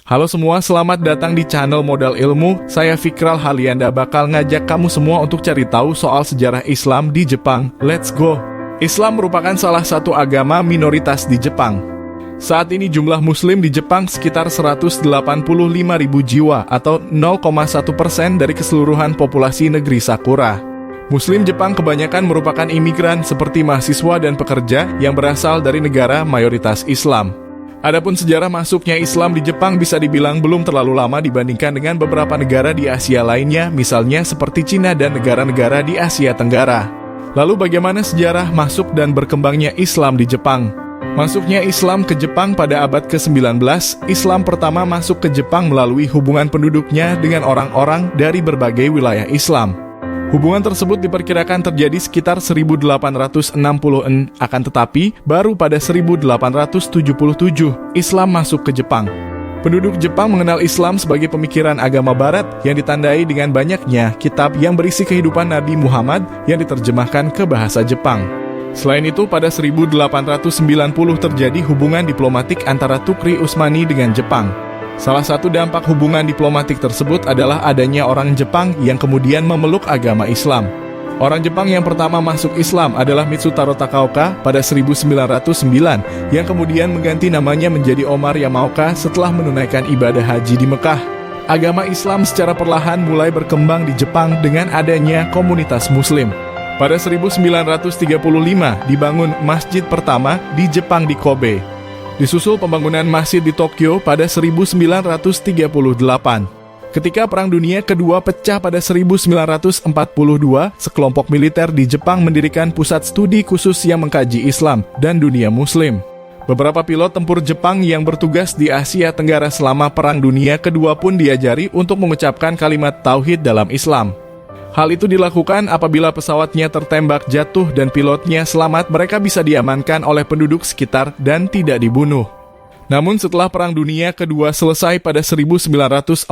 Halo semua, selamat datang di channel Modal Ilmu. Saya Fikral Halianda bakal ngajak kamu semua untuk cari tahu soal sejarah Islam di Jepang. Let's go! Islam merupakan salah satu agama minoritas di Jepang. Saat ini jumlah muslim di Jepang sekitar 185.000 jiwa atau 0,1% dari keseluruhan populasi negeri Sakura. Muslim Jepang kebanyakan merupakan imigran seperti mahasiswa dan pekerja yang berasal dari negara mayoritas Islam. Adapun sejarah masuknya Islam di Jepang bisa dibilang belum terlalu lama dibandingkan dengan beberapa negara di Asia lainnya, misalnya seperti Cina dan negara-negara di Asia Tenggara. Lalu bagaimana sejarah masuk dan berkembangnya Islam di Jepang? Masuknya Islam ke Jepang pada abad ke-19, Islam pertama masuk ke Jepang melalui hubungan penduduknya dengan orang-orang dari berbagai wilayah Islam. Hubungan tersebut diperkirakan terjadi sekitar 1860-an, akan tetapi baru pada 1877 Islam masuk ke Jepang. Penduduk Jepang mengenal Islam sebagai pemikiran agama barat yang ditandai dengan banyaknya kitab yang berisi kehidupan Nabi Muhammad yang diterjemahkan ke bahasa Jepang. Selain itu, pada 1890 terjadi hubungan diplomatik antara Tukri Utsmani dengan Jepang. Salah satu dampak hubungan diplomatik tersebut adalah adanya orang Jepang yang kemudian memeluk agama Islam. Orang Jepang yang pertama masuk Islam adalah Mitsutaro Takaoka pada 1909, yang kemudian mengganti namanya menjadi Omar Yamaoka setelah menunaikan ibadah haji di Mekah. Agama Islam secara perlahan mulai berkembang di Jepang dengan adanya komunitas Muslim. Pada 1935 dibangun masjid pertama di Jepang di Kobe. Disusul pembangunan masjid di Tokyo pada 1938. Ketika Perang Dunia Kedua pecah pada 1942, sekelompok militer di Jepang mendirikan pusat studi khusus yang mengkaji Islam dan dunia Muslim. Beberapa pilot tempur Jepang yang bertugas di Asia Tenggara selama Perang Dunia Kedua pun diajari untuk mengucapkan kalimat tauhid dalam Islam. Hal itu dilakukan apabila pesawatnya tertembak jatuh dan pilotnya selamat, mereka bisa diamankan oleh penduduk sekitar dan tidak dibunuh. Namun setelah Perang Dunia Kedua selesai pada 1945,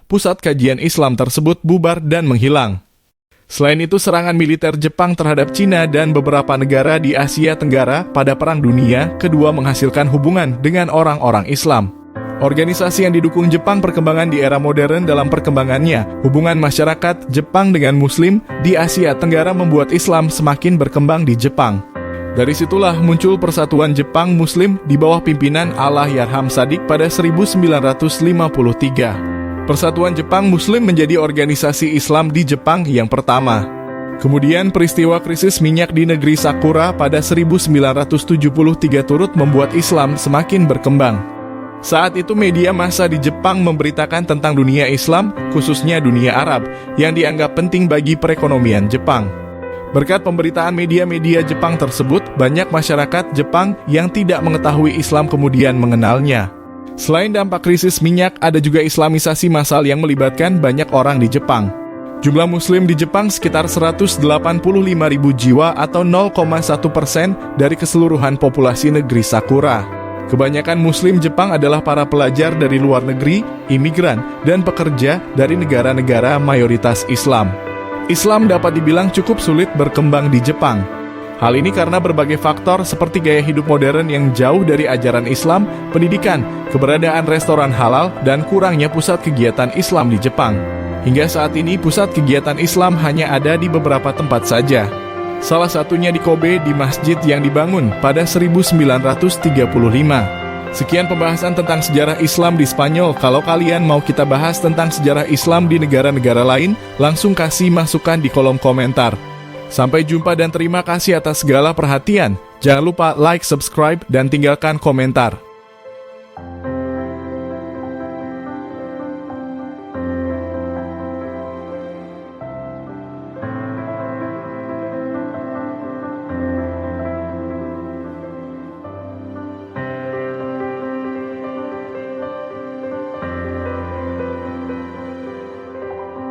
pusat kajian Islam tersebut bubar dan menghilang. Selain itu, serangan militer Jepang terhadap Cina dan beberapa negara di Asia Tenggara pada Perang Dunia Kedua menghasilkan hubungan dengan orang-orang Islam. Organisasi yang didukung Jepang perkembangan di era modern dalam perkembangannya, hubungan masyarakat Jepang dengan Muslim di Asia Tenggara membuat Islam semakin berkembang di Jepang. Dari situlah muncul Persatuan Jepang Muslim di bawah pimpinan Allahyarham Sadiq pada 1953. Persatuan Jepang Muslim menjadi organisasi Islam di Jepang yang pertama. Kemudian peristiwa krisis minyak di negeri Sakura pada 1973 turut membuat Islam semakin berkembang. Saat itu media massa di Jepang memberitakan tentang dunia Islam, khususnya dunia Arab, yang dianggap penting bagi perekonomian Jepang. Berkat pemberitaan media-media Jepang tersebut, banyak masyarakat Jepang yang tidak mengetahui Islam kemudian mengenalnya. Selain dampak krisis minyak, ada juga islamisasi massal yang melibatkan banyak orang di Jepang. Jumlah muslim di Jepang sekitar 185.000 jiwa atau 0,1% dari keseluruhan populasi negeri Sakura. Kebanyakan muslim Jepang adalah para pelajar dari luar negeri, imigran, dan pekerja dari negara-negara mayoritas Islam. Islam dapat dibilang cukup sulit berkembang di Jepang. Hal ini karena berbagai faktor seperti gaya hidup modern yang jauh dari ajaran Islam, pendidikan, keberadaan restoran halal, dan kurangnya pusat kegiatan Islam di Jepang. Hingga saat ini pusat kegiatan Islam hanya ada di beberapa tempat saja. Salah satunya di Kobe di masjid yang dibangun pada 1935. Sekian pembahasan tentang sejarah Islam di Spanyol. Kalau kalian mau kita bahas tentang sejarah Islam di negara-negara lain, langsung kasih masukan di kolom komentar. Sampai jumpa dan terima kasih atas segala perhatian. Jangan lupa like, subscribe, dan tinggalkan komentar.